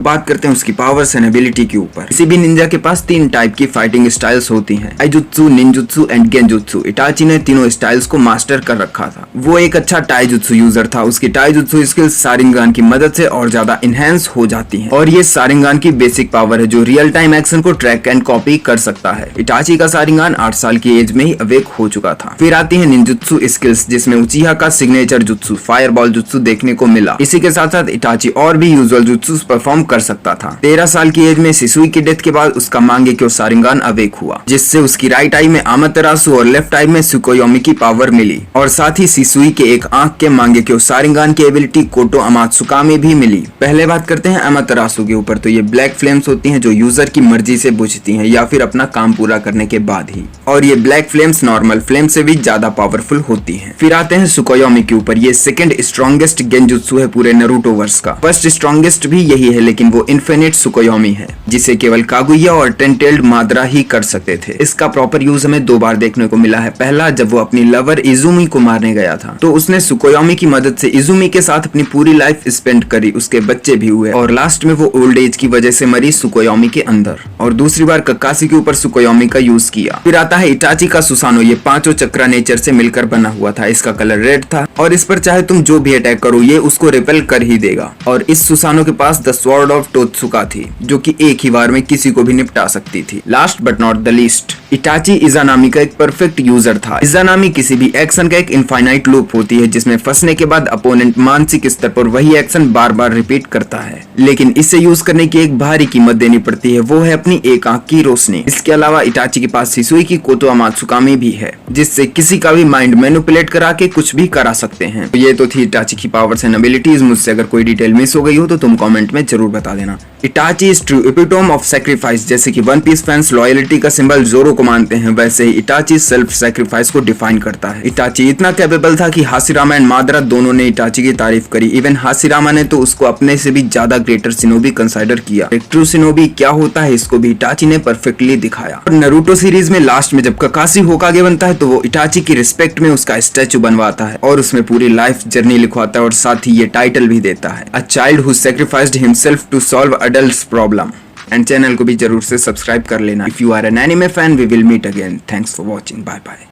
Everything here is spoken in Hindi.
बात करते हैं उसकी पावर्स एंड एबिलिटी के ऊपर। किसी भी निंजा के पास 3 टाइप की फाइटिंग स्टाइल्स होती हैं, टाइजुत्सु, निंजुत्सु एंड गेंजुत्सु। इटाची ने तीनों स्टाइल्स को मास्टर कर रखा था। वो एक अच्छा टाइजुत्सु यूजर था। उसकी टाइजुत्सु स्किल्स सारिंगान की मदद से और ज्यादा इनहेंस हो जाती हैं और ये सारिंगान की बेसिक पावर है जो रियल टाइम एक्शन को ट्रैक एंड कॉपी कर सकता है। इटाची का सारिंगान 8 साल की एज में ही अवेक हो चुका था। फिर आती है निंजुत्सु स्किल्स, जिसमें उचिहा का signature jutsu fire ball jutsu देखने को मिला। इसी के साथ साथ इटाची और भी यूजुअल जुत्सु परफॉर्म कर सकता था। 13 साल की एज में सिसुई की डेथ के बाद उसका मांगेक्यो सारिंगान अवेक हुआ, जिससे उसकी राइट आई में आमातेरासु और लेफ्ट आई में सुकोयोमी की पावर मिली और साथ ही सिसुई के एक आंख के मांगेक्यो सारिंगान की एबिलिटी कोटो अमात्सुका में भी मिली। पहले बात करते हैं आमातेरासु के ऊपर। तो ये ब्लैक फ्लेम्स होती हैं जो यूजर की मर्जी से बुझती हैं या फिर अपना काम पूरा करने के बाद ही, और ये ब्लैक फ्लेम्स नॉर्मल फ्लेम से भी ज्यादा पावरफुल होती हैं। फिर आते हैं सुकोयोमी के ऊपर। ये सेकंड स्ट्रॉन्गेस्ट गेंजुत्सु है पूरे नारुतो वर्स का। फर्स्ट स्ट्रॉन्गेस्ट भी यही है, लेकिन वो इन्फिनिट सुकोयोमी है जिसे केवल कागुया और टेंटेल्ड माद्रा ही कर सकते थे। इसका प्रॉपर यूज हमें 2 बार देखने को मिला है। पहला जब वो अपनी लवर इजुमी को मारने गया था तो उसने सुकोयोमी की मदद से इजुमी के साथ अपनी पूरी लाइफ स्पेंड करी, उसके बच्चे भी हुए और लास्ट में वो ओल्ड एज की वजह से मरी सुकोयोमी के अंदर। और दूसरी बार ककाशी के ऊपर सुकोयोमी का यूज किया। फिर आता है इटाची का सुसानो। ये 5 चक्रा नेचर से मिलकर बना हुआ था। इसका कलर रेड था और इस पर चाहे तुम जो भी अटैक करो ये उसको रिपेल कर ही देगा। और इस सुसानो के पास द स्वॉर्ड ऑफ टोत्सुका थी जो कि एक ही बार में किसी को भी निपटा सकती थी। Last but not the least, Itachi Izanami का एक परफेक्ट यूजर था। इजानामी किसी भी एक्शन का एक इनफाइनाइट लूप होती है जिसमें फंसने के बाद अपोनेंट मानसिक स्तर पर वही एक्शन बार बार रिपीट करता है, लेकिन इसे यूज करने की एक भारी कीमत देनी पड़ती है, वो है अपनी एक आंख की रोशनी। इसके अलावा इटाची के पास सिसुई की कोतो अमात्सुकामी भी है जिससे किसी का भी माइंड मैनिपुलेट करा के कुछ भी करा सकते हैं। तो ये तो थी इटाची की पावर्स एंड एबिलिटीज। मुझसे अगर कोई डिटेल मिस हो गई हो तो तुम कमेंट में जरूर बता देना। Itachi is true epitome of sacrifice. जैसे कि वन पीस फैंस लॉयल्टी का सिंबल जोरो को मानते हैं, वैसे ही इटाची सेल्फ सैक्रिफाइस को डिफाइन करता है। इटाची इतना कैपेबल था कि हाशिरामा एंड माद्रा दोनों ने इटाची की तारीफ करी। इवन हाशिरामा ने तो उसको अपने से भी ज्यादा ग्रेटर शिनोबी कंसीडर किया। एक ट्रू शिनोबी क्या होता है इसको भी इटाची ने परफेक्टली दिखाया। और नारुतो सीरीज में लास्ट में जब ककाशी होकागे बनता है तो वो इटाची की रिस्पेक्ट में उसका स्टैचू बनवाता है और उसमें पूरी लाइफ जर्नी लिखवाता है और साथ ही ये टाइटल भी देता है, a child who sacrificed himself to solve adults problem. And channel को भी जरूर से सब्सक्राइब कर लेना। If you are an anime fan we will meet again. Thanks for watching. Bye bye.